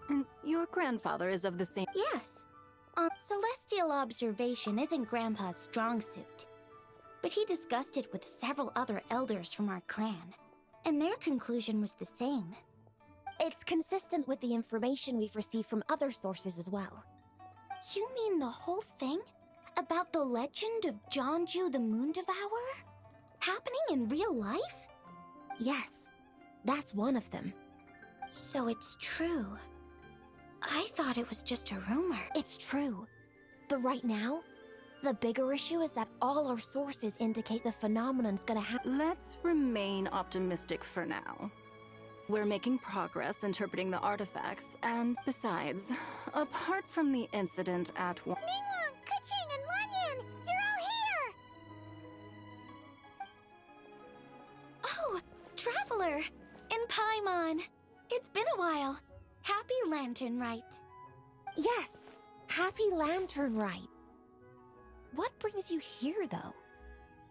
And your grandfather is of the same... Yes. Celestial observation isn't Grandpa's strong suit. But he discussed it with several other elders from our clan. And their conclusion was the same. It's consistent with the information we've received from other sources as well. You mean the whole thing? About the legend of Jonju the Moon Devourer? Happening in real life? Yes, that's one of them. So it's true. I thought it was just a rumor. It's true. But right now, the bigger issue is that all our sources indicate the phenomenon's gonna happen. Let's remain optimistic for now. We're making progress interpreting the artifacts, and besides, apart from the incident at Ningguang, Keqing, and Lanyan! You're all here! Oh, Traveler! And Paimon! It's been a while. Happy Lantern Rite. Yes, Happy Lantern Rite. What brings you here, though?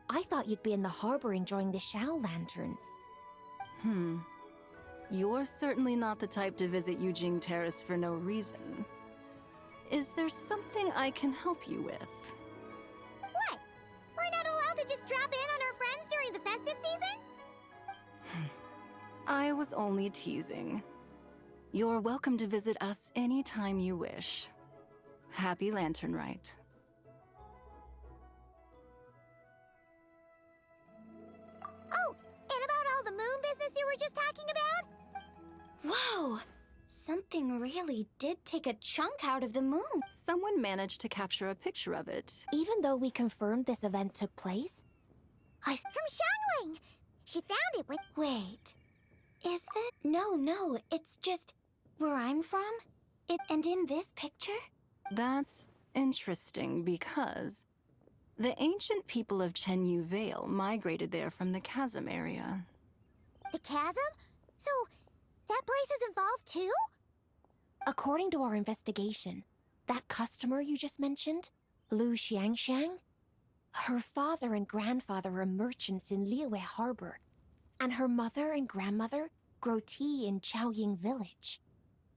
I thought you'd be in the harbor enjoying the Shao Lanterns. You're certainly not the type to visit Yujing Terrace for no reason. Is there something I can help you with? What? We're not allowed to just drop in on our friends during the festive season? I was only teasing. You're welcome to visit us anytime you wish. Happy Lantern Rite. Oh, and about all the moon business you were just talking about? Whoa! Something really did take a chunk out of the moon. Someone managed to capture a picture of it. Even though we confirmed this event took place, From Xiangling! She found it when... Wait. Is that... No, it's just... where I'm from? And in this picture? That's interesting because the ancient people of Chenyu Vale migrated there from the chasm area. The chasm? So, that place is involved too? according to our investigation, that customer you just mentioned, Lu Xiangxiang, her father and grandfather are merchants in Liyue Harbor, and her mother and grandmother grow tea in Chaoying Village.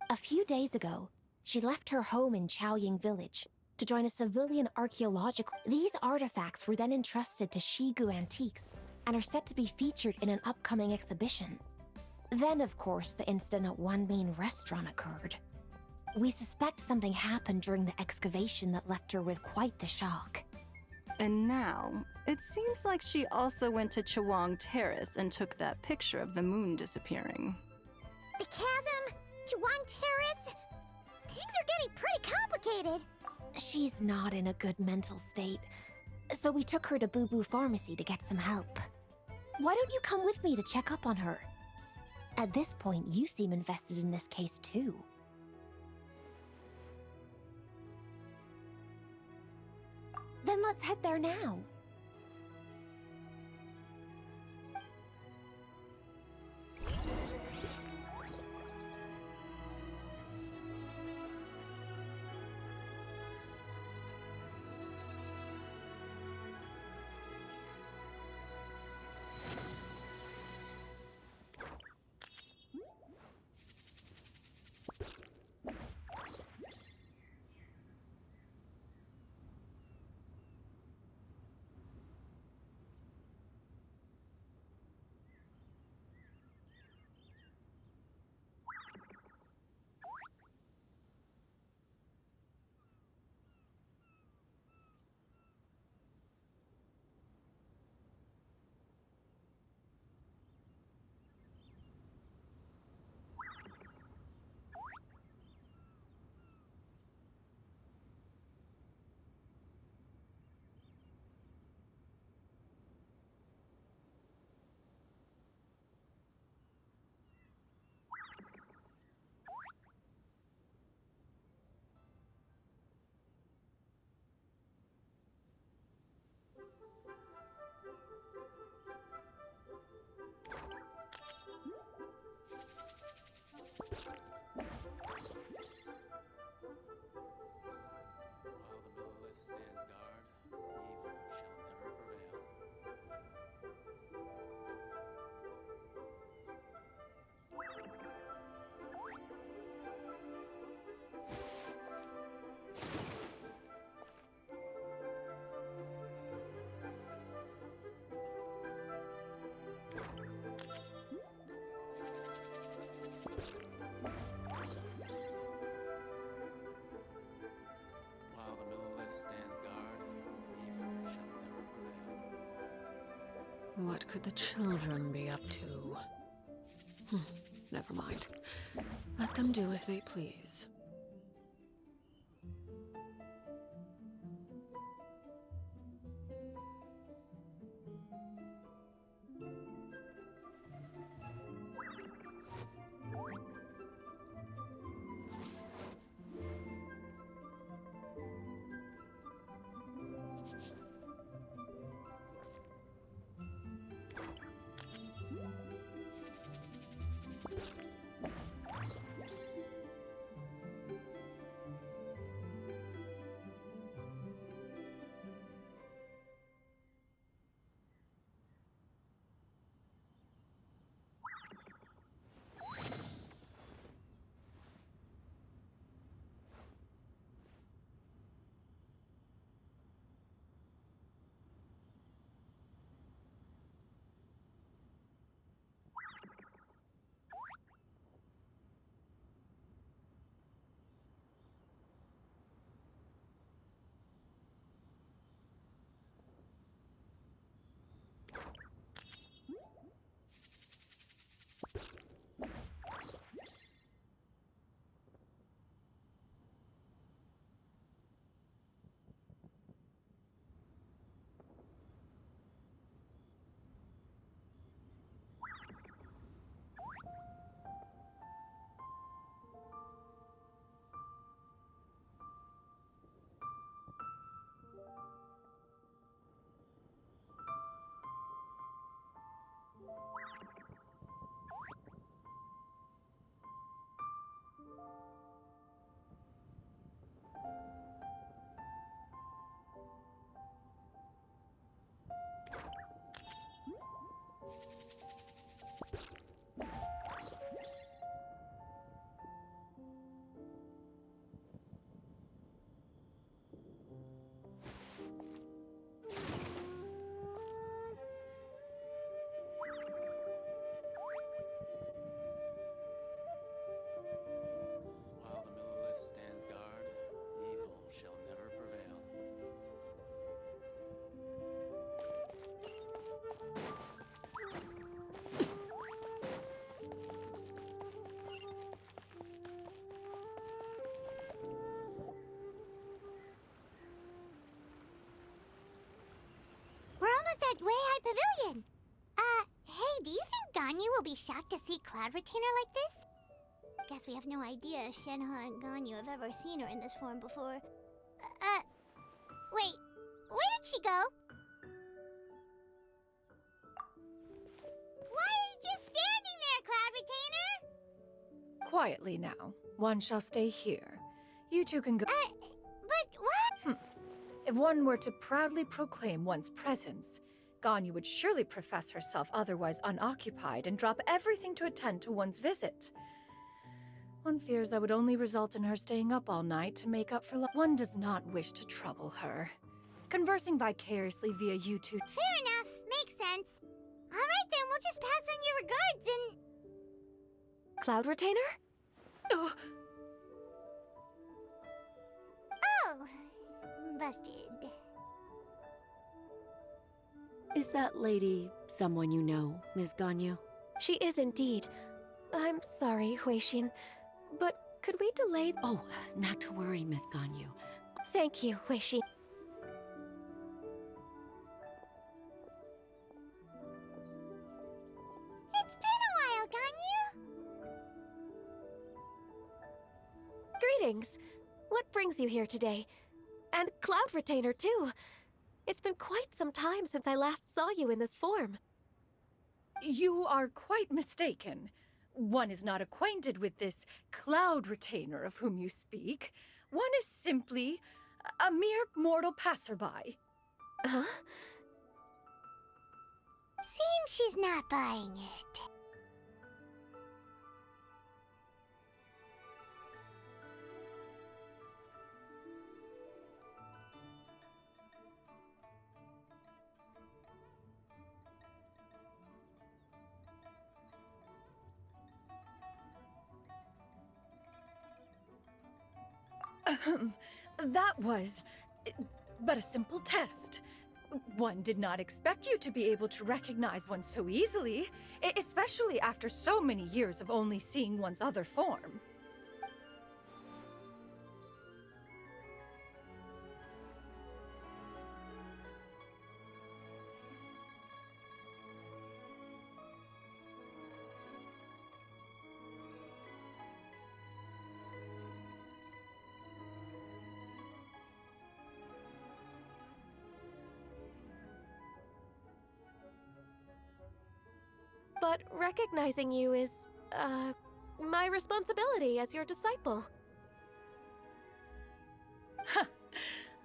A few days ago, she left her home in Chaoying Village to join a civilian archaeological... These artifacts were then entrusted to Shigu Antiques and are set to be featured in an upcoming exhibition. Then, of course, the incident at One Main Restaurant occurred. We suspect something happened during the excavation that left her with quite the shock. And now, it seems like she also went to Chawang Terrace and took that picture of the moon disappearing. The chasm? Chawang Terrace? Things are getting pretty complicated. She's not in a good mental state, so we took her to Boo Boo Pharmacy to get some help. Why don't you come with me to check up on her? At this point, you seem invested in this case too. Then let's head there now. What could the children be up to? Never mind. Let them do as they please. While the Millelith stands guard, evil shall never prevail. We're almost at Way High Pavilion. Hey, do you think Ganyu will be shocked to see Cloud Retainer like this? Guess we have no idea if Shenhe and Ganyu have ever seen her in this form before. Wait, where did she go? Why are you just standing there, Cloud Retainer? Quietly now. One shall stay here. You two can go. But what? If one were to proudly proclaim one's presence, Ganyu would surely profess herself otherwise unoccupied and drop everything to attend to one's visit. One fears that would only result in her staying up all night to make up for one does not wish to trouble her. Conversing vicariously via you two. Fair enough, makes sense. Alright then, we'll just pass on your regards and... Cloud Retainer? Oh, Oh, busted. Is that lady someone you know, Miss Ganyu? She is indeed. I'm sorry, Huixin, but could we delay? Oh, not to worry, Miss Ganyu. Thank you, Huixin. It's been a while, Ganyu. Greetings. What brings you here today? And Cloud Retainer, too. It's been quite some time since I last saw you in this form. you are quite mistaken. One is not acquainted with this Cloud Retainer of whom you speak. One is simply a mere mortal passerby. Huh? Seems she's not buying it. That was but a simple test. One did not expect you to be able to recognize one so easily, especially after so many years of only seeing one's other form. But recognizing you is, my responsibility as your disciple.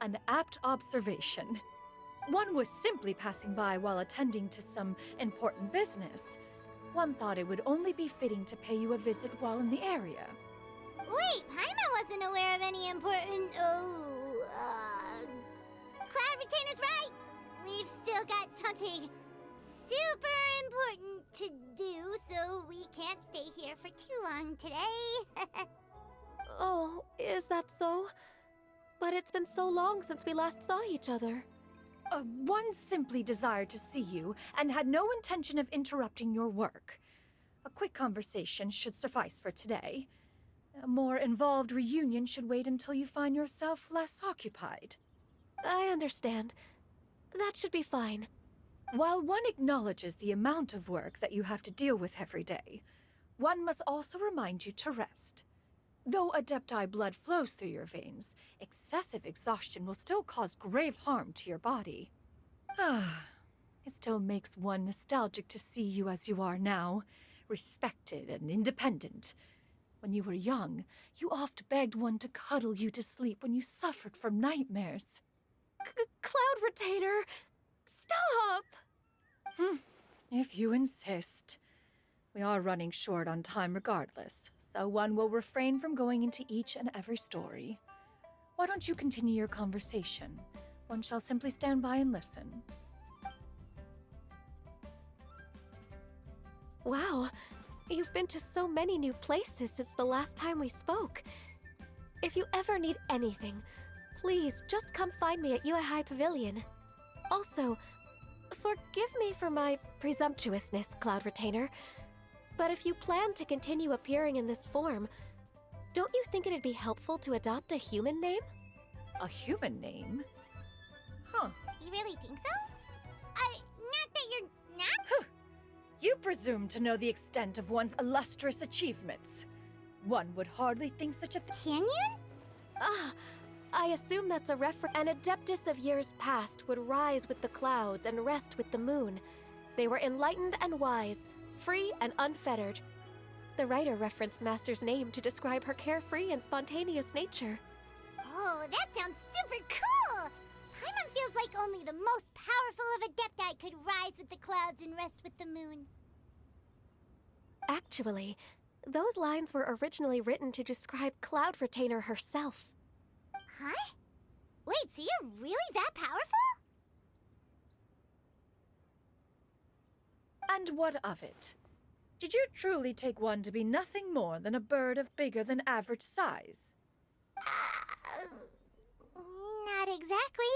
An apt observation. One was simply passing by while attending to some important business. One thought it would only be fitting to pay you a visit while in the area. Wait, Paimon wasn't aware of any important. Cloud Retainer's right! We've still got something super important to do, so we can't stay here for too long today. Oh, is that so? But it's been so long since we last saw each other. One simply desired to see you and had no intention of interrupting your work. A quick conversation should suffice for today. A more involved reunion should wait until you find yourself less occupied. I understand. That should be fine. While one acknowledges the amount of work that you have to deal with every day, one must also remind you to rest. Though Adepti blood flows through your veins, excessive exhaustion will still cause grave harm to your body. It still makes one nostalgic to see you as you are now, respected and independent. When you were young, you oft begged one to cuddle you to sleep when you suffered from nightmares. Cloud Retainer! Stop! If you insist. We are running short on time regardless, so one will refrain from going into each and every story. Why don't you continue your conversation? One shall simply stand by and listen. Wow, you've been to so many new places since the last time we spoke. If you ever need anything, please just come find me at Uehai Pavilion. Also, forgive me for my presumptuousness, Cloud Retainer, but if you plan to continue appearing in this form, don't you think it'd be helpful to adopt a human name? A human name? Huh. You really think so? Not that you're not? You presume to know the extent of one's illustrious achievements. One would hardly think such a thing. Canyon? I assume that's a reference. An Adeptus of years past would rise with the clouds and rest with the moon. They were enlightened and wise, free and unfettered. The writer referenced Master's name to describe her carefree and spontaneous nature. Oh, that sounds super cool! Paimon feels like only the most powerful of Adepti could rise with the clouds and rest with the moon. Actually, those lines were originally written to describe Cloud Retainer herself. Huh? Wait, so you're really that powerful? And what of it? Did you truly take one to be nothing more than a bird of bigger than average size? Not exactly.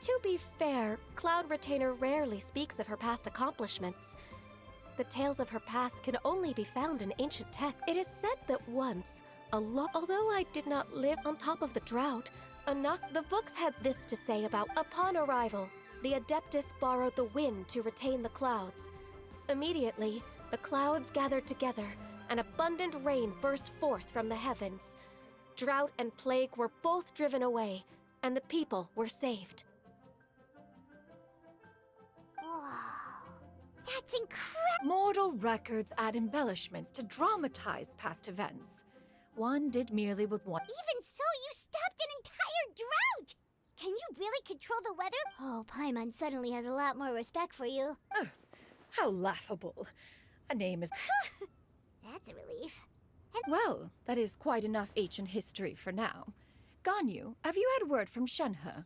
To be fair, Cloud Retainer rarely speaks of her past accomplishments. The tales of her past can only be found in ancient texts. It is said that once, a lot. Although I did not live on top of the drought, the books had this to say about upon arrival, the Adeptus borrowed the wind to retain the clouds. Immediately, the clouds gathered together, and abundant rain burst forth from the heavens. Drought and plague were both driven away, and the people were saved. Wow. That's incredible! Mortal records add embellishments to dramatize past events. One did merely with one. Even so, you stopped an entire drought! Can you really control the weather? Oh, Paimon suddenly has a lot more respect for you. How laughable. A name is... That's a relief. Well, that is quite enough ancient history for now. Ganyu, have you had word from Shenhe?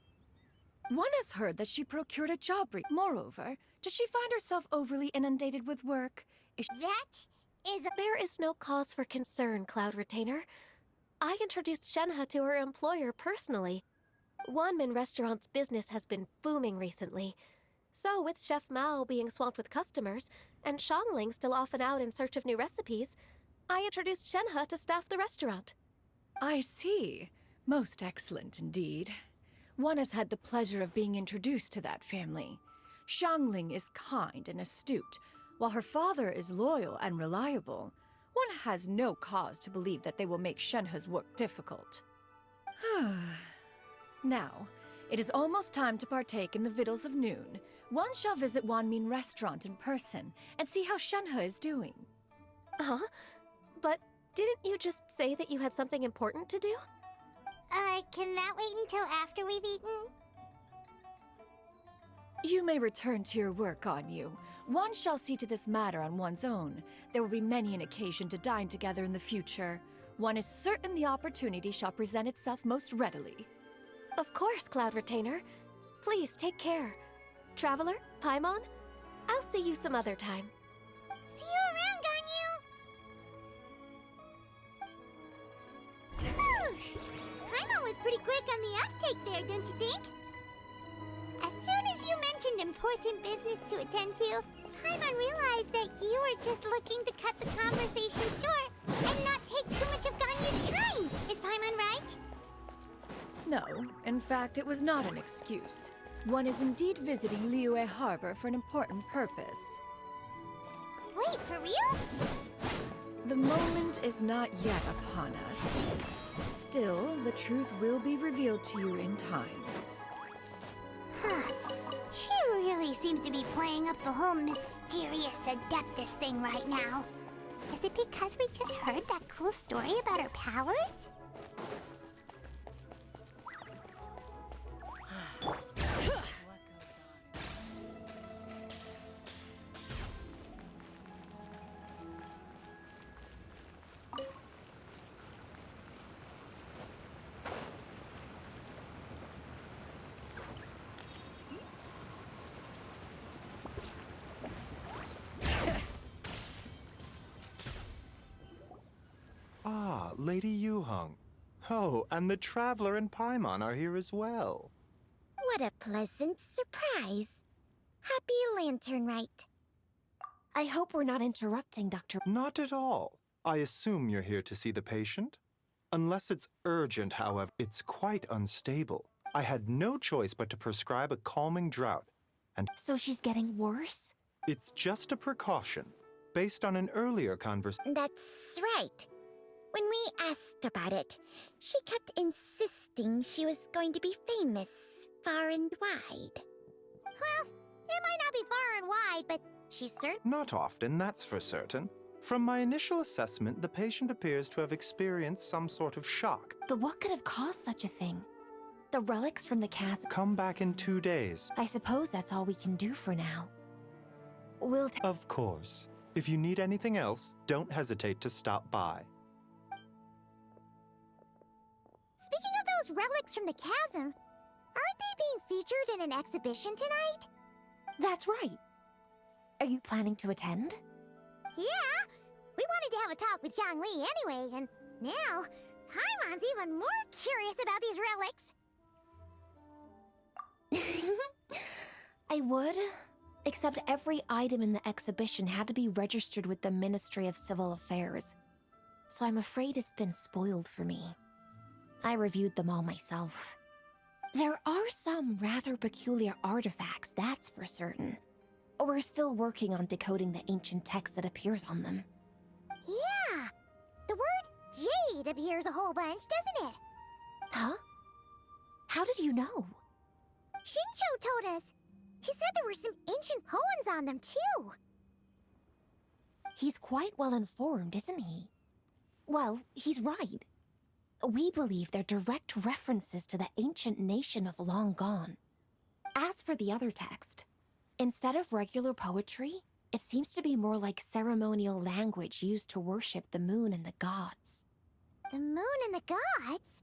One has heard that she procured a job Moreover, does she find herself overly inundated with work? There is no cause for concern, Cloud Retainer. I introduced Shenhe to her employer personally. Wanmin Restaurant's business has been booming recently. So, with Chef Mao being swamped with customers, and Shangling still off and out in search of new recipes, I introduced Shenhe to staff the restaurant. I see. Most excellent indeed. One has had the pleasure of being introduced to that family. Shangling is kind and astute, while her father is loyal and reliable. One has no cause to believe that they will make Shenhe's work difficult. Now, it is almost time to partake in the victuals of noon. One shall visit Wanmin Restaurant in person and see how Shenhe is doing. Huh? But didn't you just say that you had something important to do? Can that wait until after we've eaten? You may return to your work, Ganyu. One shall see to this matter on one's own. There will be many an occasion to dine together in the future. One is certain the opportunity shall present itself most readily. Of course, Cloud Retainer. Please take care. Traveler, Paimon, I'll see you some other time. See you around, Ganyu! Paimon was pretty quick on the uptake there, don't you think? As soon as you mentioned important business to attend to, Paimon realized that you were just looking to cut the conversation short and not take too much of Ganyu's time. Is Paimon right? No, in fact, it was not an excuse. One is indeed visiting Liyue Harbor for an important purpose. Wait, for real? The moment is not yet upon us. Still, the truth will be revealed to you in time. She really seems to be playing up the whole mysterious Adeptus thing right now. Is it because we just heard that cool story about her powers? Ah, Lady Yuheng. Oh, and the Traveler and Paimon are here as well. What a pleasant surprise. Happy Lantern Rite. I hope we're not interrupting, Dr. Not at all. I assume you're here to see the patient? Unless it's urgent, however, it's quite unstable. I had no choice but to prescribe a calming draught, and So she's getting worse? it's just a precaution, based on an earlier conversation. That's right. When we asked about it, she kept insisting she was going to be famous far and wide. Well, it might not be far and wide, but she's certain. Not often, that's for certain. From my initial assessment, the patient appears to have experienced some sort of shock. But what could have caused such a thing? The relics from the chasm? Come back in 2 days. I suppose that's all we can do for now. We'll Of course. If you need anything else, don't hesitate to stop by. Speaking of those relics from the chasm, aren't they being featured in an exhibition tonight? That's right. Are you planning to attend? Yeah, we wanted to have a talk with Zhangli anyway, and now Paimon's even more curious about these relics. I would, except every item in the exhibition had to be registered with the Ministry of Civil Affairs. so I'm afraid it's been spoiled for me. I reviewed them all myself. There are some rather peculiar artifacts, that's for certain. We're still working on decoding the ancient text that appears on them. Yeah! The word jade appears a whole bunch, doesn't it? Huh? How did you know? Shincho told us. He said there were some ancient poems on them, too. He's quite well informed, isn't he? Well, he's right. We believe they're direct references to the ancient nation of long gone. As for the other text, instead of regular poetry, it seems to be more like ceremonial language used to worship the moon and the gods. The moon and the gods?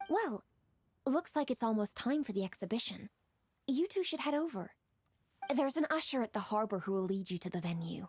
Well, looks like it's almost time for the exhibition. You two should head over. There's an usher at the harbor who will lead you to the venue.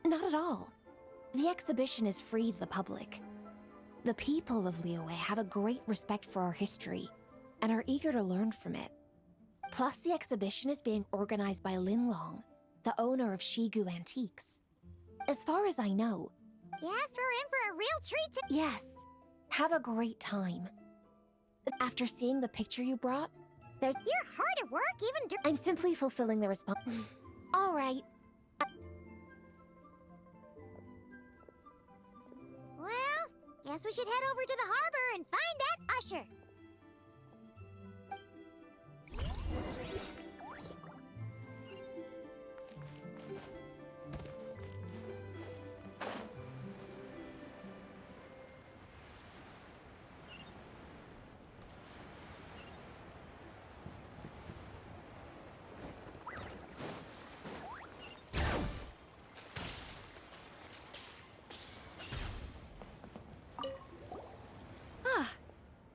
Not at all. The exhibition is free to the public. The people of Liyue have a great respect for our history and are eager to learn from it. Plus, the exhibition is being organized by Linlong, the owner of Shigu Antiques. As far as I know... Guess we're in for a real treat to— Yes. Have a great time. After seeing the picture you brought, there's... You're hard at work even during— I'm simply fulfilling the All right. Well, guess we should head over to the harbor and find that usher.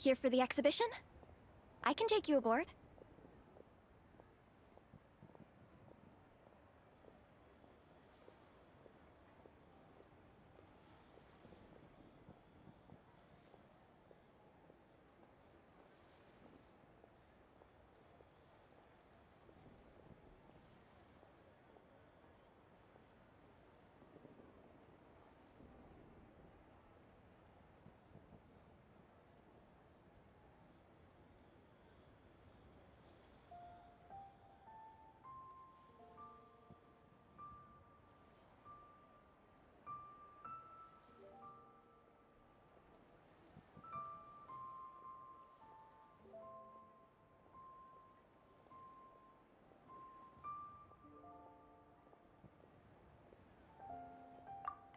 Here for the exhibition? I can take you aboard.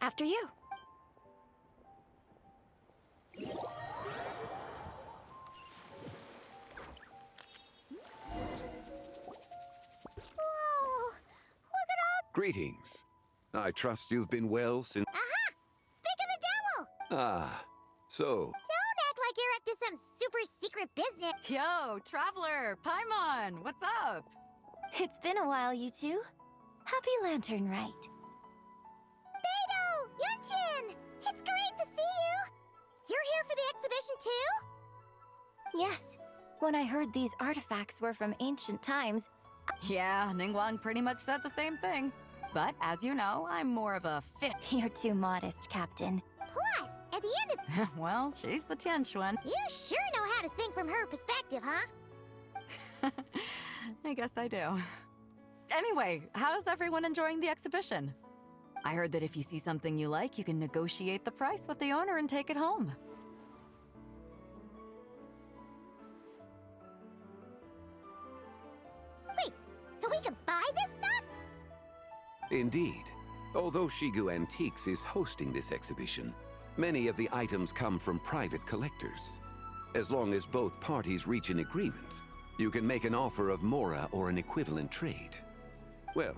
After you. Whoa! Look at all— Greetings. I trust you've been well since... Aha! Speak of the devil! Ah, so... Don't act like you're up to some super secret business. Yo, Traveler! Paimon! What's up? It's been a while, you two. Happy Lantern Rite. Beidou! Genshin! It's great to see you! You're here for the exhibition too? Yes. When I heard these artifacts were from ancient times... Yeah, Ningguang pretty much said the same thing. But as you know, I'm more of a fit. You're too modest, Captain. Plus, At the end of... Well, she's the Tianquan. You sure know how to think from her perspective, huh? I guess I do. Anyway, how's everyone enjoying the exhibition? I heard that if you see something you like, you can negotiate the price with the owner and take it home. Wait, so we can buy this stuff? Indeed. Although Shigu Antiques is hosting this exhibition, many of the items come from private collectors. As long as both parties reach an agreement, you can make an offer of Mora or an equivalent trade. Well,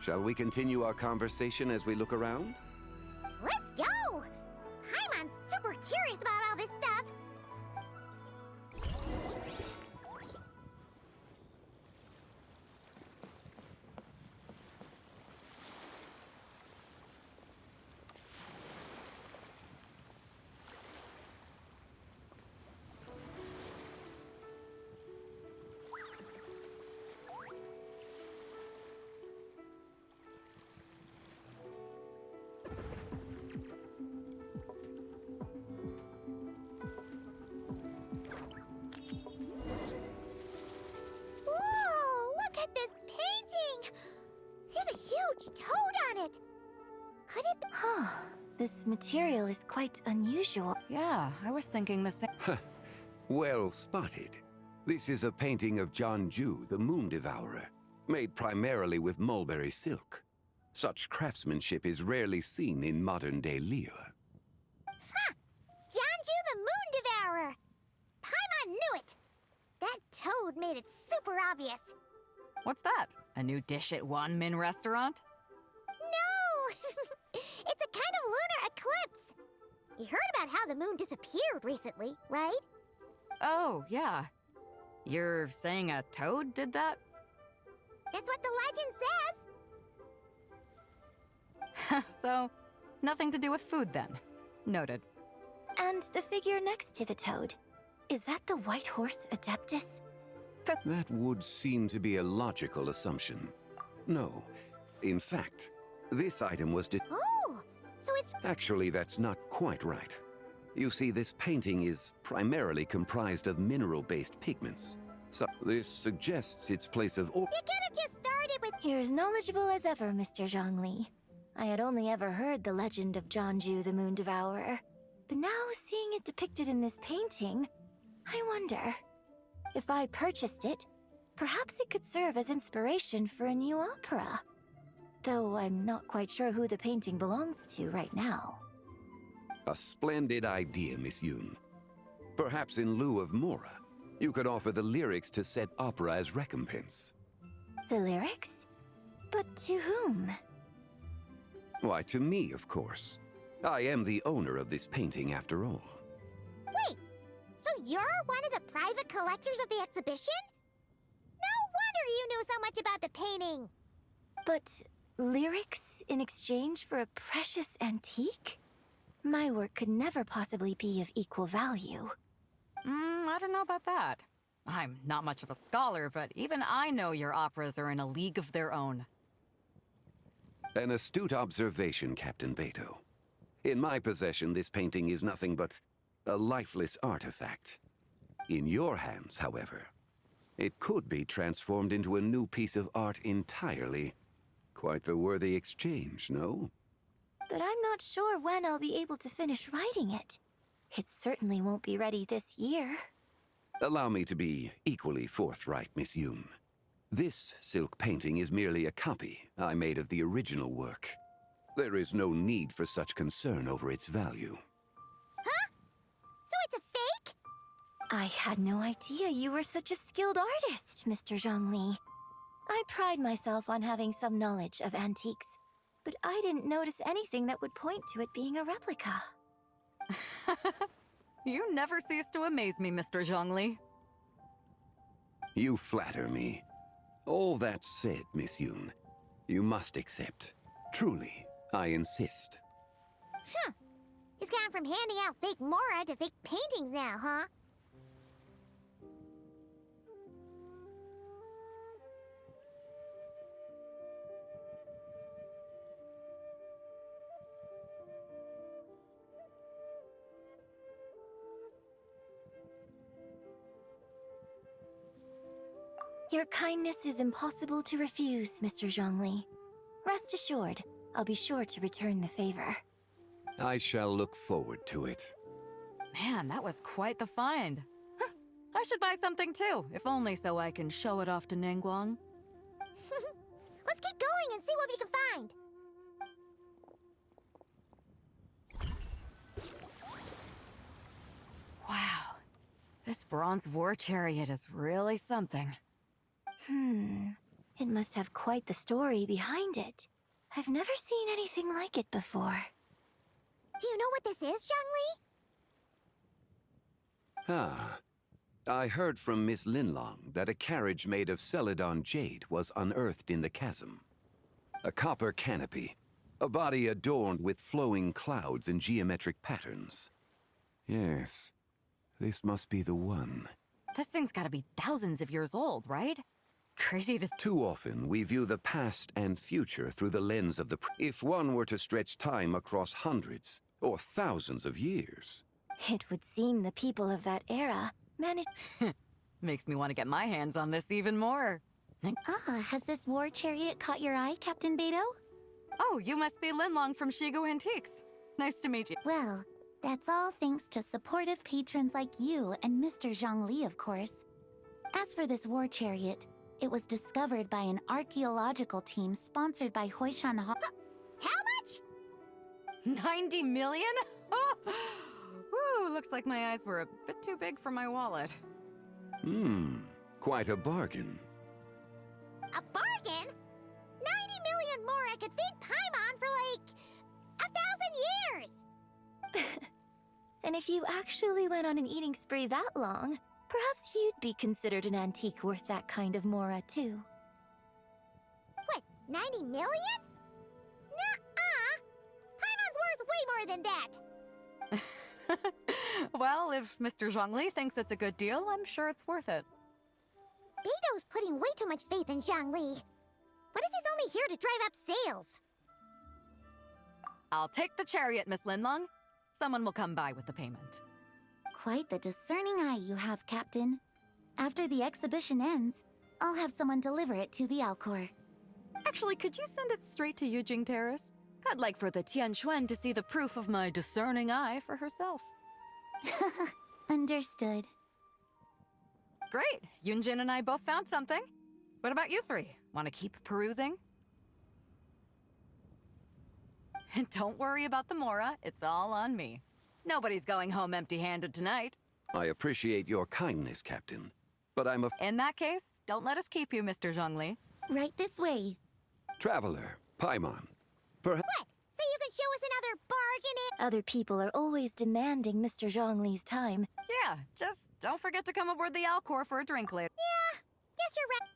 shall we continue our conversation as we look around? Let's go! Paimon's super curious about all this stuff. Whoa! Look at this painting! There's a huge toad on it! Could it be... Huh. This material is quite unusual. Yeah, I was thinking the same. Well spotted. This is a painting of Jianju, the Moon Devourer, made primarily with mulberry silk. Such craftsmanship is rarely seen in modern-day Liyue. Ha! Jianju the Moon Devourer! Paimon knew it! That toad made it super obvious. What's that? A new dish at Wanmin restaurant? No! It's a kind of lunar eclipse! You heard about how the moon disappeared recently, right? Oh, yeah. You're saying a toad did that? That's what the legend says! So, nothing to do with food then. Noted. And the figure next to the toad. Is that the white horse Adeptus? That would seem to be a logical assumption. No. In fact, this item was Oh! So it's... Actually, that's not quite right. You see, this painting is primarily comprised of mineral-based pigments. So this suggests its place of You could've just started with... You're as knowledgeable as ever, Mr. Zhongli. I had only ever heard the legend of Jianju the Moon Devourer. But now, seeing it depicted in this painting, I wonder... If I purchased it, perhaps it could serve as inspiration for a new opera. Though I'm not quite sure who the painting belongs to right now. A splendid idea, Miss Yoon. Perhaps in lieu of Mora, you could offer the lyrics to said opera as recompense. The lyrics? But to whom? Why, to me, of course. I am the owner of this painting, after all. Wait! So you're one of the private collectors of the exhibition? No wonder you knew so much about the painting! But lyrics in exchange for a precious antique? My work could never possibly be of equal value. I don't know about that. I'm not much of a scholar, but even I know your operas are in a league of their own. An astute observation, Captain Beto. In my possession, this painting is nothing but a lifeless artifact. In your hands, however, it could be transformed into a new piece of art entirely. Quite the worthy exchange, no? But I'm not sure when I'll be able to finish writing it. It certainly won't be ready this year. Allow me to be equally forthright, Miss Yoon. This silk painting is merely a copy I made of the original work. There is no need for such concern over its value. Huh? So it's a fake? I had no idea you were such a skilled artist, Mr. Zhongli. I pride myself on having some knowledge of antiques, but I didn't notice anything that would point to it being a replica. You never cease to amaze me, Mr. Zhongli. You flatter me. All that said, Miss Yoon, you must accept. Truly, I insist. Huh. He's gone from handing out fake Mora to fake paintings now, huh? Your kindness is impossible to refuse, Mr. Zhongli. Rest assured, I'll be sure to return the favor. I shall look forward to it. Man, that was quite the find. Huh, I should buy something too, if only so I can show it off to Ningguang. Let's keep going and see what we can find. Wow, this bronze war chariot is really something. It must have quite the story behind it. I've never seen anything like it before. Do you know what this is, Zhongli? Ah. I heard from Miss Linlong that a carriage made of Celadon jade was unearthed in the chasm. A copper canopy, a body adorned with flowing clouds and geometric patterns. Yes, this must be the one. This thing's gotta be thousands of years old, right? Crazy to... Too often, we view the past and future through the lens of the... If one were to stretch time across hundreds or thousands of years... It would seem the people of that era managed... Makes me want to get my hands on this even more. Has this war chariot caught your eye, Captain Beidou? Oh, you must be Linlong from Shigu Antiques. Nice to meet you. Well, that's all thanks to supportive patrons like you and Mr. Zhongli, of course. As for this war chariot, it was discovered by an archaeological team sponsored by Hoishan How much? 90 million? Woo, looks like my eyes were a bit too big for my wallet. Quite a bargain. A bargain? 90 million more I could feed Paimon for like 1,000 years! And if you actually went on an eating spree that long, perhaps you'd be considered an antique worth that kind of mora, too. What, 90 million? Nuh-uh! Paimon's worth way more than that! Well, if Mr. Zhongli thinks it's a good deal, I'm sure it's worth it. Beidou's putting way too much faith in Zhongli. What if he's only here to drive up sales? I'll take the chariot, Miss Linlong. Someone will come by with the payment. Quite the discerning eye you have, Captain. After the exhibition ends, I'll have someone deliver it to the Alcor. Actually, could you send it straight to Yujing Terrace? I'd like for the Tianquan to see the proof of my discerning eye for herself. Understood. Great! Yunjin and I both found something. What about you three? Want to keep perusing? And don't worry about the mora, it's all on me. Nobody's going home empty-handed tonight. I appreciate your kindness, Captain, but I'm a... In that case, don't let us keep you, Mr. Zhongli. Right this way. Traveler, Paimon. Perhaps... What? So you can show us another bargain? Other people are always demanding Mr. Zhongli's time. Yeah, just don't forget to come aboard the Alcor for a drink later. Yeah, guess you're right.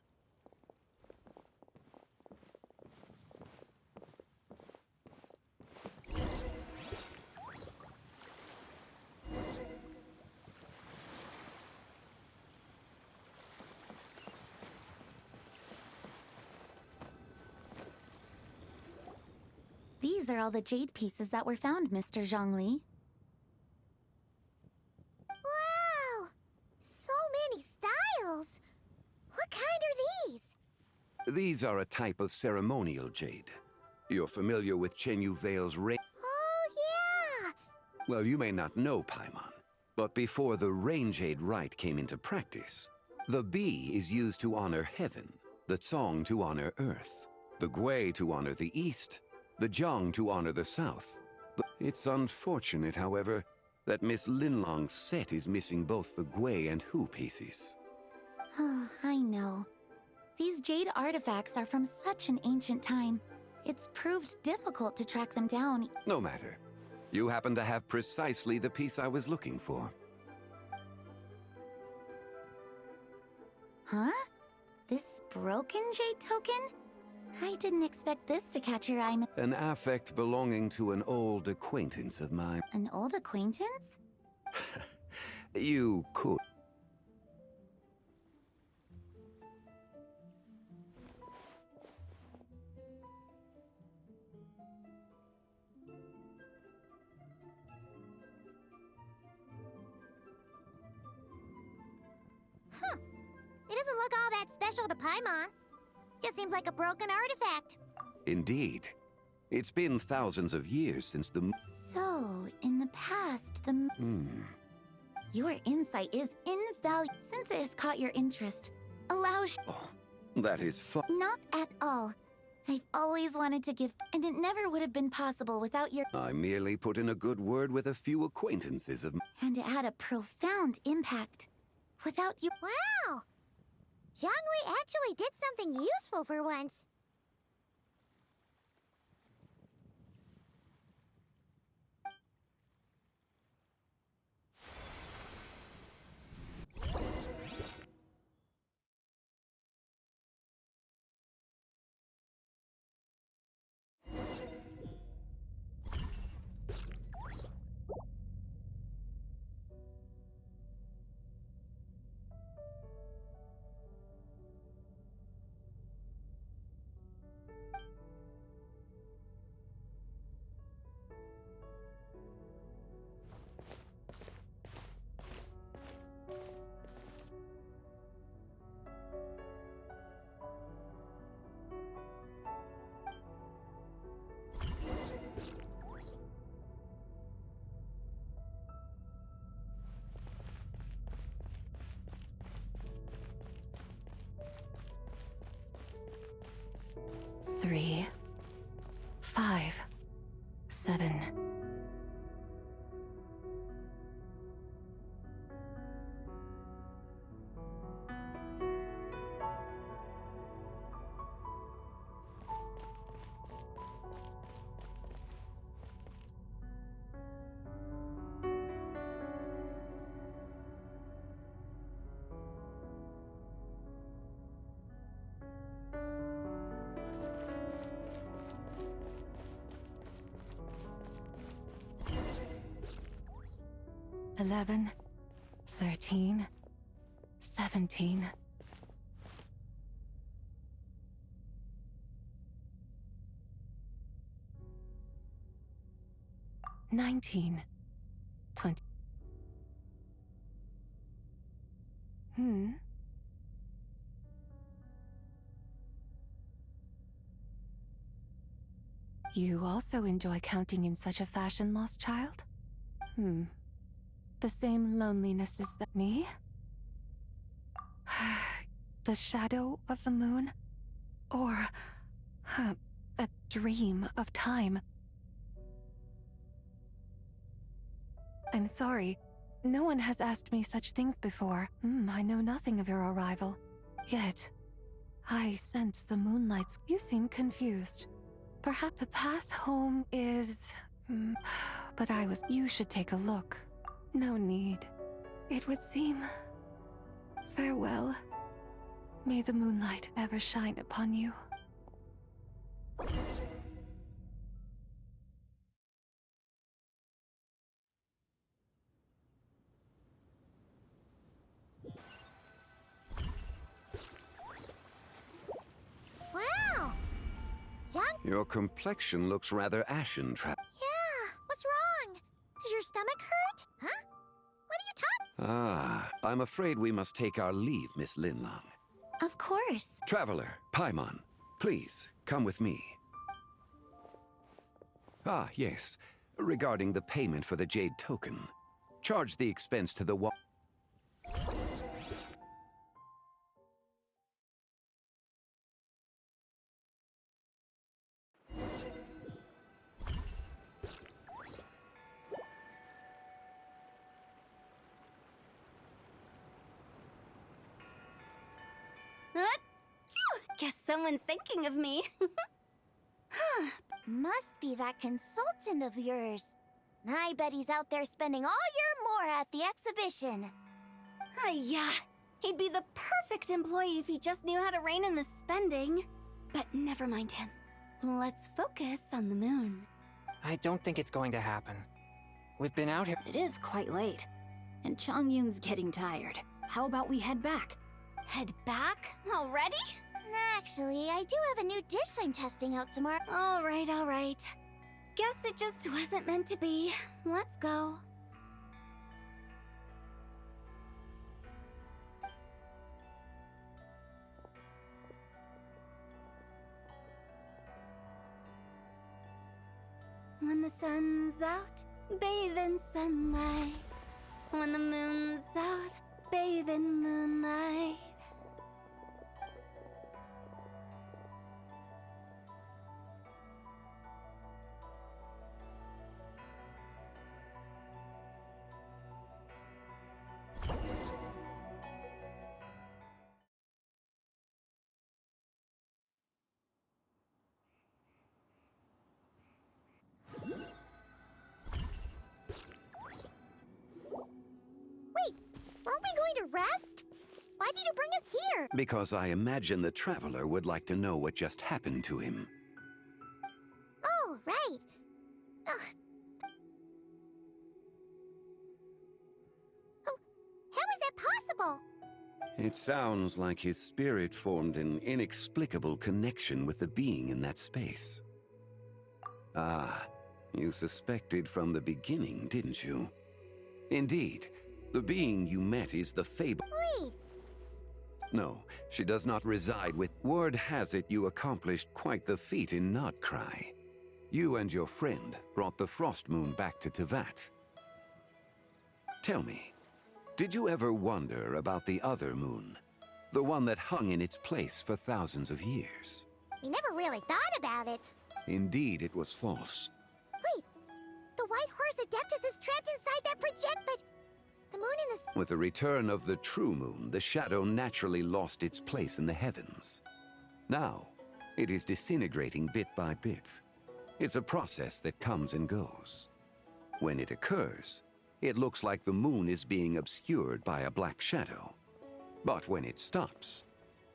These are all the jade pieces that were found, Mr. Zhongli. Wow! So many styles! What kind are these? These are a type of ceremonial jade. You're familiar with Chen Yu Vale's rain... Oh, yeah! Well, you may not know, Paimon, but before the rain jade rite came into practice, the Bi is used to honor heaven, the Cong to honor earth, the Gui to honor the east, the Jiang to honor the south. It's unfortunate, however, that Miss Linlong's set is missing both the Gui and Hu pieces. Oh, I know. These jade artifacts are from such an ancient time. It's proved difficult to track them down. No matter. You happen to have precisely the piece I was looking for. Huh? This broken jade token? I didn't expect this to catch your eye. An affect belonging to an old acquaintance of mine. An old acquaintance? You could. Huh. It doesn't look all that special to Paimon. Just seems like a broken artifact. Indeed. It's been thousands of years since the... So, in the past, Your insight is invaluable. Since it has caught your interest, allow Oh, that is fun. Not at all. I've always wanted to give, and it never would have been possible without your... I merely put in a good word with a few acquaintances of... And it had a profound impact. Without you... Wow! Zhangwei actually did something useful for once. Three, 5, 7. Eleven, 13, 17. $19, 20. You also enjoy counting in such a fashion, lost child? The same loneliness as me? The shadow of the moon? Or a dream of time? I'm sorry. No one has asked me such things before. I know nothing of your arrival. Yet, I sense the moonlights. You seem confused. Perhaps the path home is... But You should take a look. No need. It would seem... Farewell. May the moonlight ever shine upon you. Wow! Your complexion looks rather ashen, Yeah, what's wrong? Does your stomach hurt? Huh? What are you talking? Ah, I'm afraid we must take our leave, Miss Linlang. Of course. Traveler, Paimon, please, come with me. Ah, yes. Regarding the payment for the Jade token. Charge the expense to the Guess someone's thinking of me. Must be that consultant of yours. I bet he's out there spending all year more at the exhibition. Yeah, he'd be the perfect employee if he just knew how to rein in the spending. But never mind him. Let's focus on the moon. I don't think it's going to happen. We've been out here. It is quite late, and Chongyun's getting tired. How about we head back? Head back? Already? Actually, I do have a new dish I'm testing out tomorrow. All right. Guess it just wasn't meant to be. Let's go. the sun's out, bathe in sunlight. When the moon's out, bathe in moonlight. Wait, weren't we going to rest? Why did you bring us here? Because I imagine the traveler would like to know what just happened to him. Oh, right. Ugh. Oh, how is that possible? It sounds like his spirit formed an inexplicable connection with the being in that space. Ah, you suspected from the beginning, didn't you? Indeed, the being you met is the fable. Wait, No, she does not reside with. Word has it you accomplished quite the feat in Notcry. You and your friend brought the Frost Moon back to Tevat. Tell me, did you ever wonder about the other moon? The one that hung in its place for thousands of years? we never really thought about it. Indeed, it was false. Wait, the White Horse Adeptus is trapped inside that project, but the moon in the... With the return of the true moon, the shadow naturally lost its place in the heavens. Now, it is disintegrating bit by bit. It's a process that comes and goes. When it occurs, it looks like the moon is being obscured by a black shadow. But when it stops,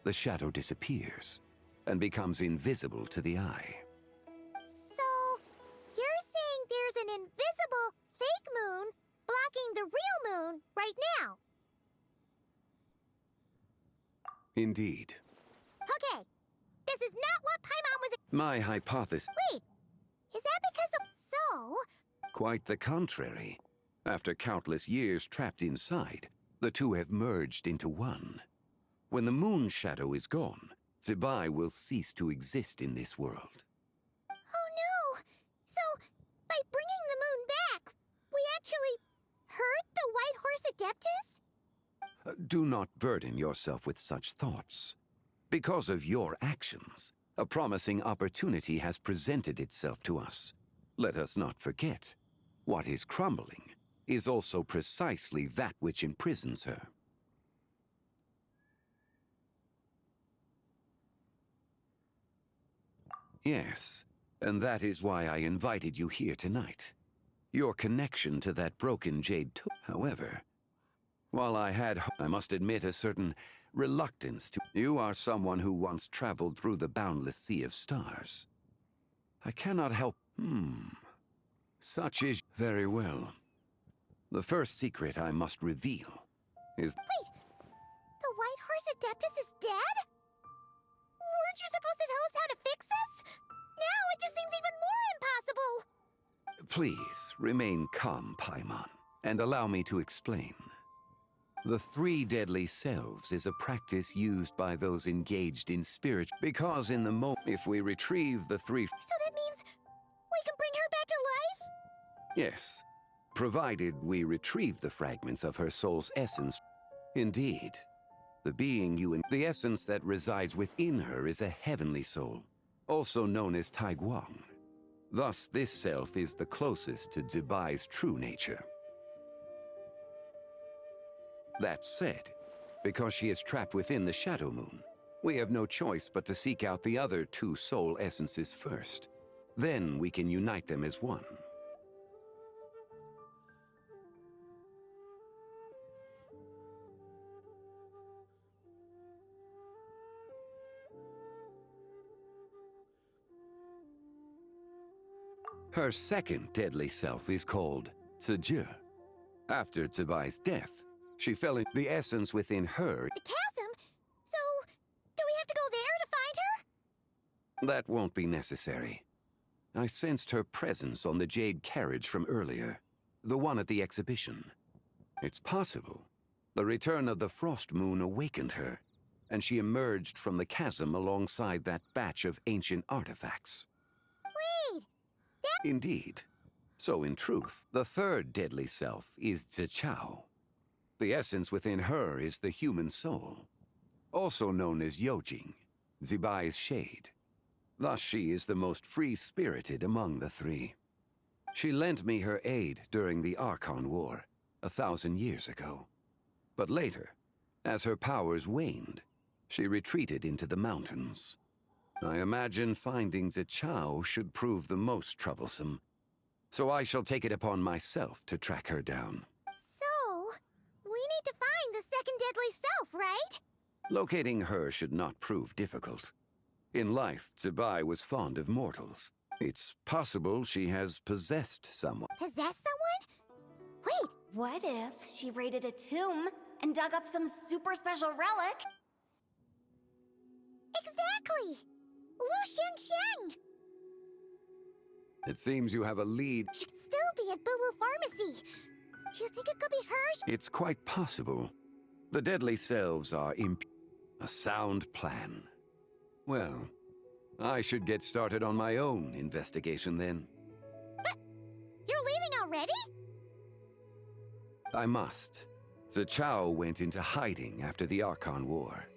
the shadow disappears and becomes invisible to the eye. So, you're saying there's an invisible fake moon blocking the real moon right now? Indeed. Okay, this is not what Paimon was... My hypothesis... Wait, is that because of... So... Quite the contrary. After countless years trapped inside, the two have merged into one. When the moon shadow is gone, Zibai will cease to exist in this world. Oh no! So, by bringing the moon back, we actually hurt the White Horse Adeptus? Do not burden yourself with such thoughts. Because of your actions, a promising opportunity has presented itself to us. Let us not forget, what is crumbling is also precisely that which imprisons her. Yes, and that is why I invited you here tonight. Your connection to that broken jade too. However, while I must admit a certain reluctance to... You are someone who once traveled through the boundless sea of stars. I cannot help... Such is... Very well. The first secret I must reveal is... Wait, the White Horse Adeptus is dead? Weren't you supposed to tell us how to fix this? Now it just seems even more impossible! Please, remain calm, Paimon, and allow me to explain. The three deadly selves is a practice used by those engaged in spirit, because in the moment, if we retrieve the three... So that means we can bring her back to life? Yes, provided we retrieve the fragments of her soul's essence. Indeed, the being the essence that resides within her is a heavenly soul, also known as Taiguang. Thus, this self is the closest to Zibai's true nature. That said, because she is trapped within the Shadow Moon, we have no choice but to seek out the other two soul essences first. Then we can unite them as one. Her second deadly self is called Tzu. After Zibai's death, she fell in the essence within her. The chasm? So, do we have to go there to find her? That won't be necessary. I sensed her presence on the jade carriage from earlier, the one at the exhibition. It's possible the return of the Frost Moon awakened her, and she emerged from the chasm alongside that batch of ancient artifacts. Wait, Indeed, So in truth, the third deadly self is Zichao. The essence within her is the human soul, also known as Yojing, Zibai's shade. Thus she is the most free-spirited among the three. She lent me her aid during the Archon War, 1,000 years ago. But later, as her powers waned, she retreated into the mountains. I imagine finding Zichao should prove the most troublesome, so I shall take it upon myself to track her down. So, we need to find the second deadly self, right? Locating her should not prove difficult. In life, Zibai was fond of mortals. It's possible she has possessed someone. Possess someone? Wait, What if she raided a tomb and dug up some super special relic? exactly! Lu Xiangxiang! It seems you have a lead. Should still be at Boo Boo Pharmacy. Do you think it could be hers? It's quite possible. The deadly selves are a sound plan. Well, I should get started on my own investigation then. But you're leaving already? I must. Zichao went into hiding after the Archon War.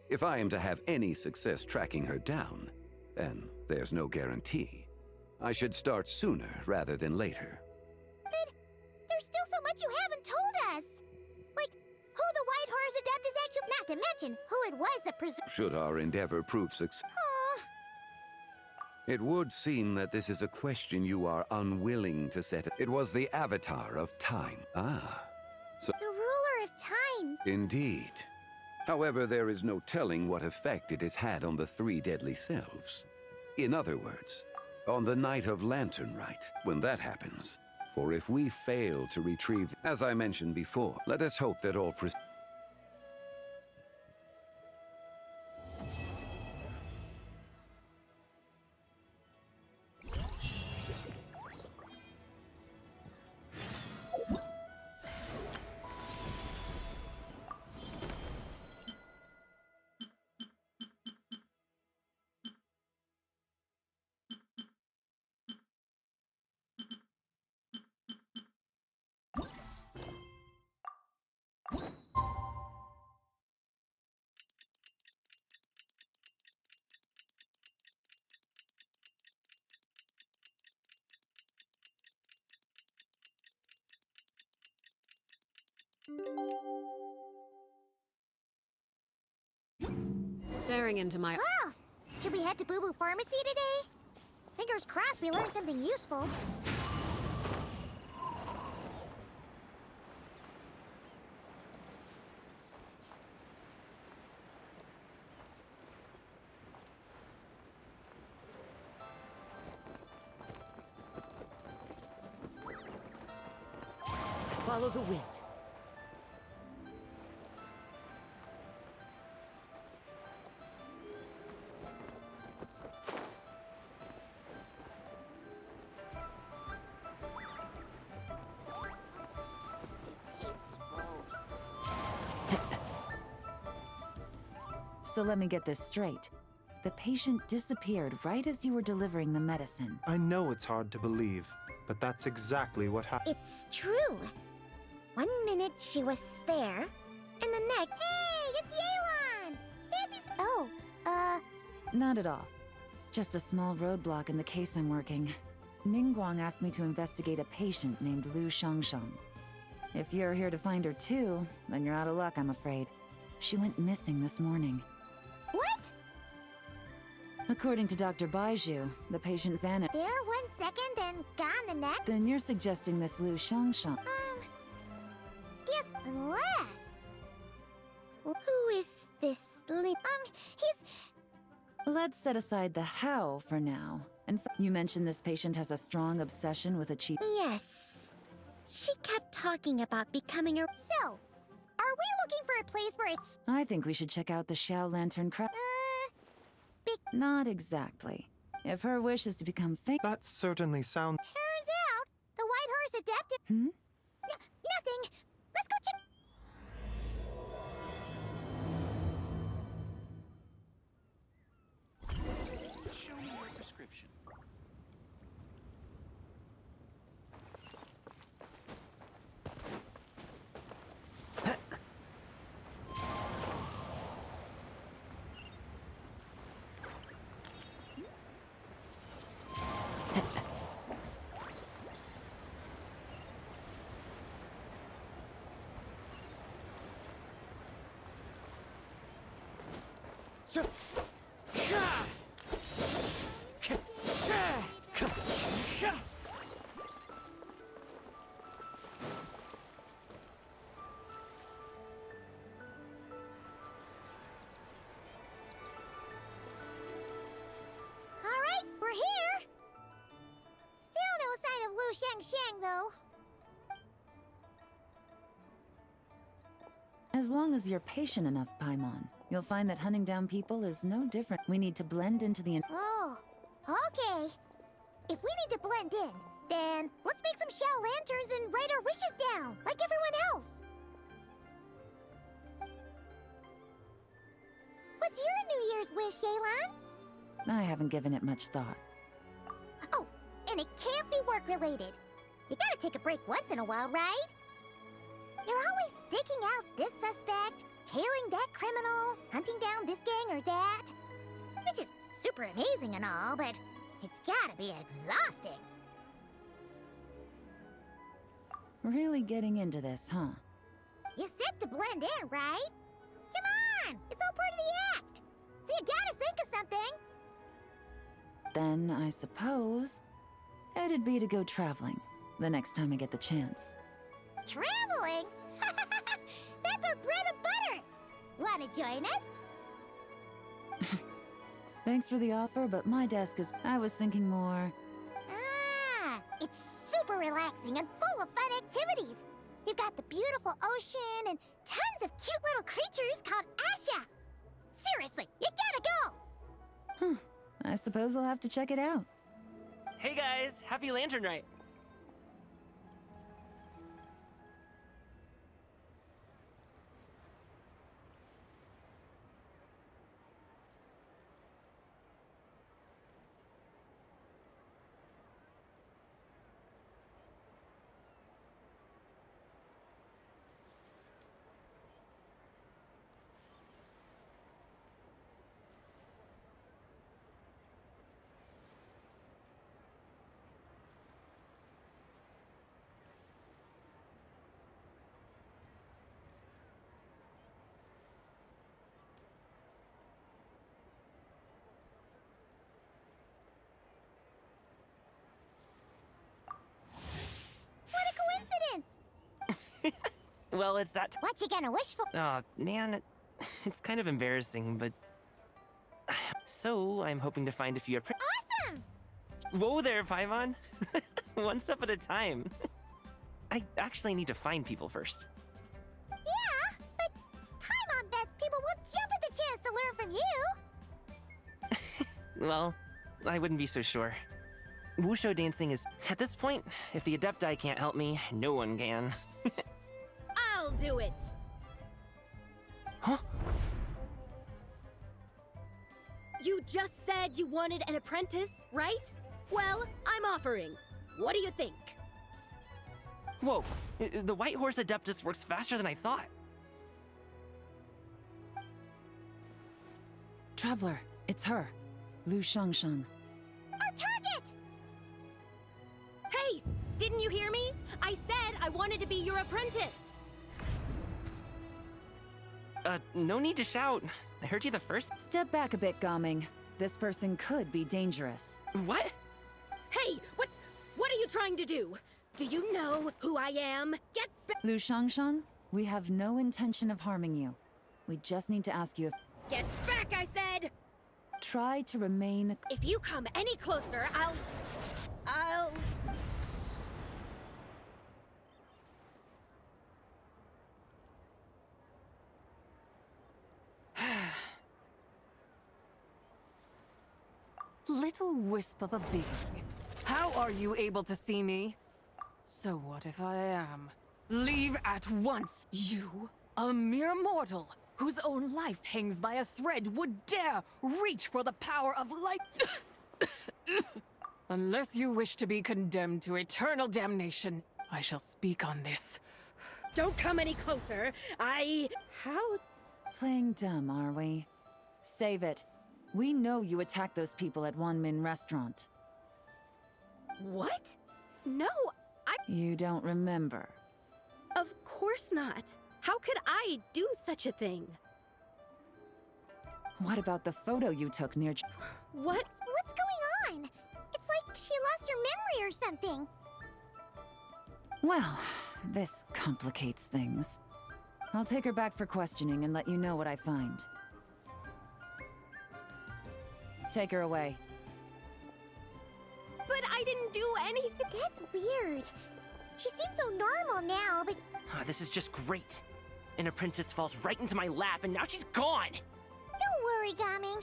If I am to have any success tracking her down, and there's no guarantee, I should start sooner rather than later. But there's still so much you haven't told us. Like, who the White Horse Adept is actually, not to mention who it was that Should our endeavor prove success? It would seem that this is a question you are unwilling to set. It was the Avatar of Time. Ah. So the ruler of times. indeed. However, there is no telling what effect it has had on the three deadly selves. In other words, on the night of Lantern Rite, when that happens. For if we fail to retrieve, as I mentioned before, let us hope that all Staring into my... Well, should we head to Boo Boo Pharmacy today? Fingers crossed we learned something useful. Follow the wind. So let me get this straight. The patient disappeared right as you were delivering the medicine. I know it's hard to believe, but that's exactly what happened. It's true. 1 minute she was there, and the next... Hey, it's Yelan! Fancy's... Oh, Not at all. Just a small roadblock in the case I'm working. Ningguang asked me to investigate a patient named Lu Xiangxiang. If you're here to find her too, then you're out of luck, I'm afraid. She went missing this morning. What? According to Dr. Baiju, the patient vanished. There 1 second and gone the next? Then you're suggesting this Lu Xiangxiang. Guess unless... Who is this he's... Let's set aside the how for now. And you mentioned this patient has a strong obsession with achievement. Yes. She kept talking about becoming a... So, are we looking for a place where it's... I think we should check out the Xiao Lantern Craft. Not exactly. If her wish is to become famous... That certainly sounds... Turns out, the White Horse adapted... Nothing. Let's go check... Show me your prescription. Alright, we're here! Still no sign of Lu Shangxiang, though. As long as you're patient enough, Paimon, you'll find that hunting down people is no different. We need to blend into the... Oh, okay. If we need to blend in, then let's make some shell lanterns and write our wishes down, like everyone else. What's your New Year's wish, Yelan? I haven't given it much thought. Oh, and it can't be work-related. You gotta take a break once in a while, right? You're always digging out this suspect, tailing that criminal, hunting down this gang or that. Which is super amazing and all, but it's gotta be exhausting. Really getting into this, huh? You said to blend in, right? Come on! It's all part of the act! So you gotta think of something! Then, I suppose, it'd be to go traveling the next time I get the chance. Traveling? That's our bread and butter! Wanna join us? Thanks for the offer, but my desk is... I was thinking more... Ah, it's super relaxing and full of fun activities. You've got the beautiful ocean and tons of cute little creatures called Asha. Seriously, you gotta go! I suppose I'll have to check it out. Hey guys, happy Lantern Night! What a coincidence! Well, it's that What you gonna wish for? Aw, man, it's kind of embarrassing, but... So, I'm hoping to find a few Awesome! Whoa there, Paimon! One step at a time. I actually need to find people first. Yeah, but Paimon bets people will jump at the chance to learn from you! Well, I wouldn't be so sure. Wushu dancing is... At this point, if the Adepti can't help me, no one can. I'll do it! Huh? You just said you wanted an apprentice, right? Well, I'm offering. What do you think? Whoa, the White Horse Adeptus works faster than I thought. Traveler, it's her. Lu Shangshang. Our target! Hey! Didn't you hear me? I said I wanted to be your apprentice! No need to shout. I heard you the first. Step back a bit, Gaming. This person could be dangerous. What? Hey! What are you trying to do? Do you know who I am? Get back! Lu Shangshang, we have no intention of harming you. We just need to ask you if... Get back, I said! Try to remain... If you come any closer, I'll... Little wisp of a being. How are you able to see me? So what if I am? Leave at once! You, a mere mortal, whose own life hangs by a thread, would dare reach for the power of light... Unless you wish to be condemned to eternal damnation, I shall speak on this. Don't come any closer! How... Playing dumb, are we? Save it. We know you attacked those people at Wanmin Restaurant. What? No, You don't remember. Of course not. How could I do such a thing? What about the photo you took near... What? What's going on? It's like she lost her memory or something. Well, this complicates things. I'll take her back for questioning and let you know what I find. Take her away. But I didn't do anything. That's weird. She seems so normal now, but Ah, this is just great. An apprentice falls right into my lap and now she's gone! don't worry, Gaming.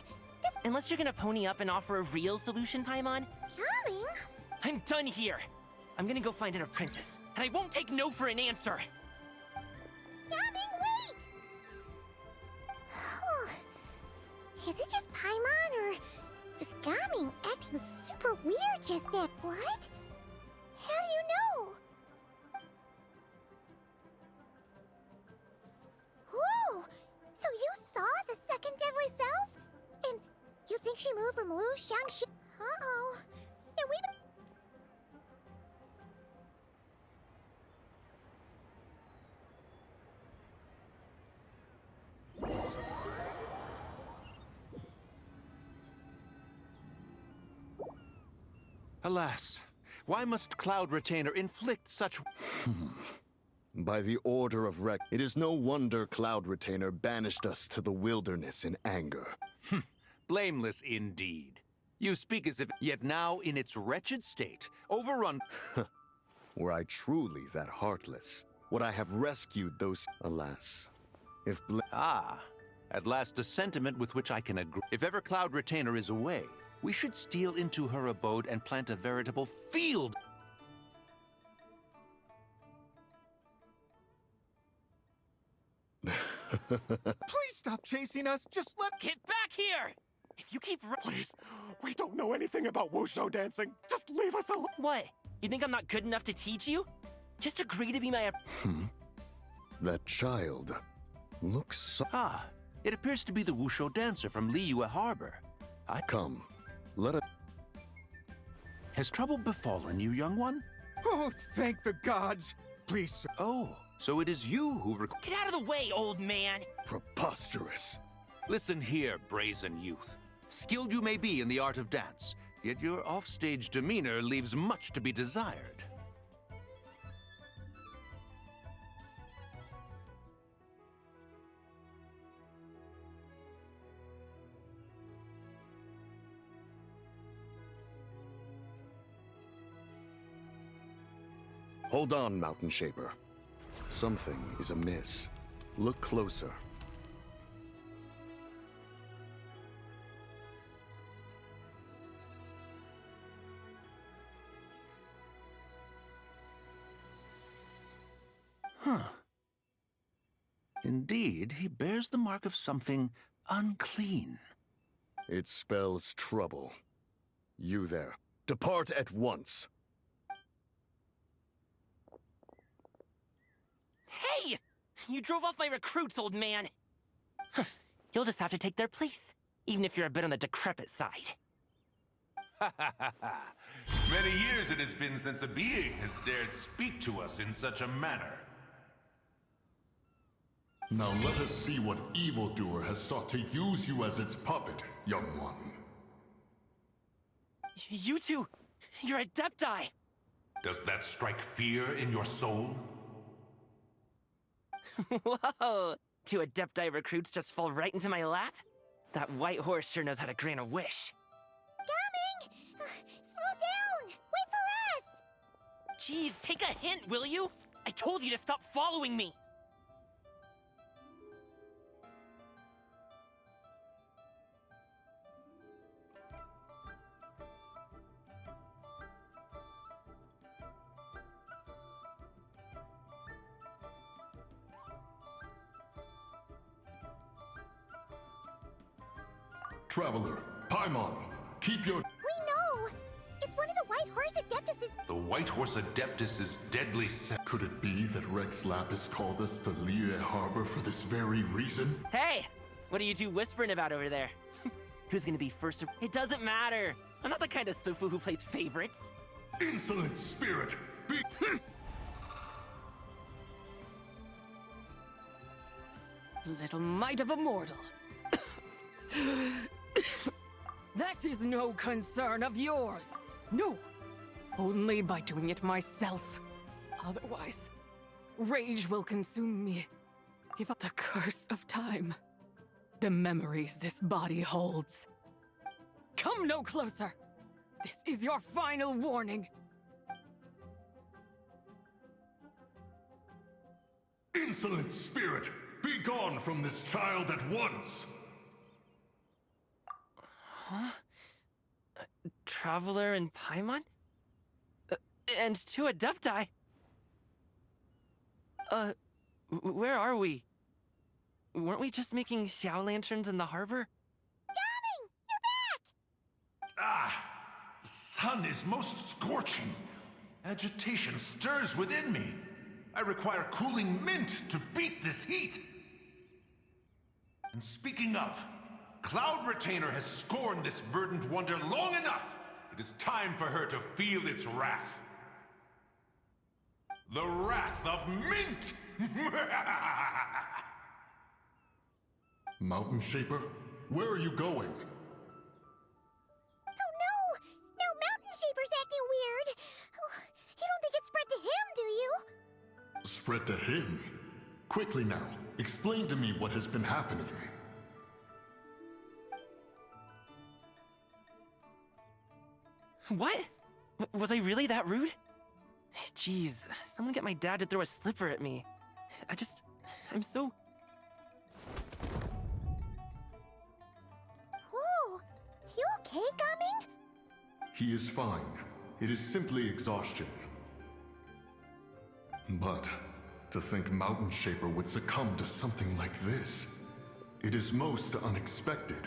Unless you're gonna pony up and offer a real solution, Paimon, Gaming? I'm done here! I'm gonna go find an apprentice, and I won't take no for an answer! Gaming, wait! Is it just Paimon, or is Gaming acting super weird just now? What? How do you know? Whoa! So you saw the second deadly self? And you think she moved from Lu Xiangxi? Uh-oh. And we... Alas, why must Cloud Retainer inflict such... By the order of Rec, it is no wonder Cloud Retainer banished us to the wilderness in anger. Blameless indeed. You speak as if... Yet now, in its wretched state, overrun... Were I truly that heartless, would I have rescued those... Alas, if... At last a sentiment with which I can agree. If ever Cloud Retainer is away, we should steal into her abode and plant a veritable field. Please stop chasing us. Just let... Get back here! If you keep... Please. We don't know anything about wushu dancing. Just leave us alone. What? You think I'm not good enough to teach you? Just agree to be my... That child looks so... It appears to be the wushu dancer from Liyue Harbor. Come, let us... Has trouble befallen you, young one? Oh, thank the gods. Please, sir. Oh, so it is you who... Get out of the way, old man! Preposterous. Listen here, brazen youth. Skilled you may be in the art of dance, yet your offstage demeanor leaves much to be desired. Hold on, Mountain Shaper. Something is amiss. Look closer. Indeed, he bears the mark of something unclean. It spells trouble. You there. Depart at once. Hey! You drove off my recruits, old man! You'll just have to take their place, even if you're a bit on the decrepit side. Many years it has been since a being has dared speak to us in such a manner. Now let us see what evildoer has sought to use you as its puppet, young one. You two, you're Adepti! Does that strike fear in your soul? Whoa! Two Adepti recruits just fall right into my lap? That white horse sure knows how to grant a wish. Coming! Slow down! Wait for us! Jeez, take a hint, will you? I told you to stop following me! Traveler, Paimon, keep your... We know! It's one of the White Horse Adeptuses. The White Horse Adeptus' deadly set. Could it be that Rex Lapis called us to Liyue Harbor for this very reason? Hey! What are you two whispering about over there? Who's gonna be first? It doesn't matter! I'm not the kind of Sufu who plays favorites. Insolent spirit! Be... Little mite of a mortal. That is no concern of yours. No, only by doing it myself. Otherwise, rage will consume me. Give up the curse of time. The memories this body holds. Come no closer. This is your final warning. Insolent spirit! Be gone from this child at once! Huh? Traveler and Paimon? And two Adepti? Where are we? Weren't we just making Xiao lanterns in the harbor? Coming! You're back! Ah! The sun is most scorching. Agitation stirs within me. I require cooling mint to beat this heat. And speaking of, Cloud Retainer has scorned this verdant wonder long enough. It is time for her to feel its wrath. The wrath of mint! Mountain Shaper, where are you going? Oh no! Now Mountain Shaper's acting weird! Oh, you don't think it spread to him, do you? Spread to him? Quickly now, explain to me what has been happening. What? Was I really that rude? Jeez, someone get my dad to throw a slipper at me. I'm so... Oh, you okay, Gaming? He is fine. It is simply exhaustion. But to think Mountain Shaper would succumb to something like this, it is most unexpected.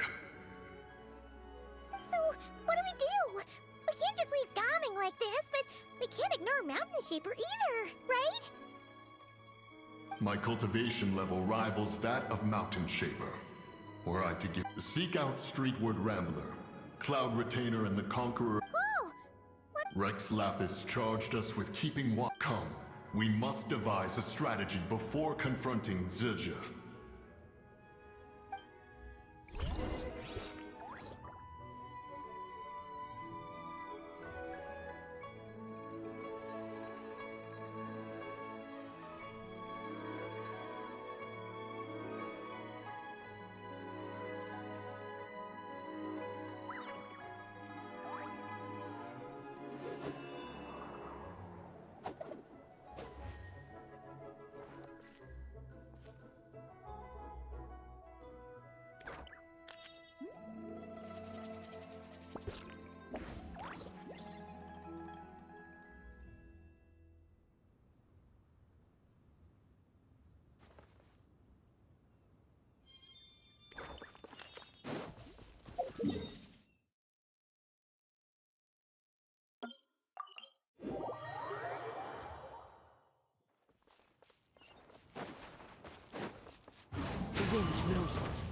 So, what do we do? We can't just leave Gaming like this, but we can't ignore Mountain Shaper either, right? My cultivation level rivals that of Mountain Shaper. Were I to seek out Streetward Rambler, Cloud Retainer, and the Conqueror. Oh! What? Rex Lapis charged us with keeping what come. We must devise a strategy before confronting Zilja. The wind knows me.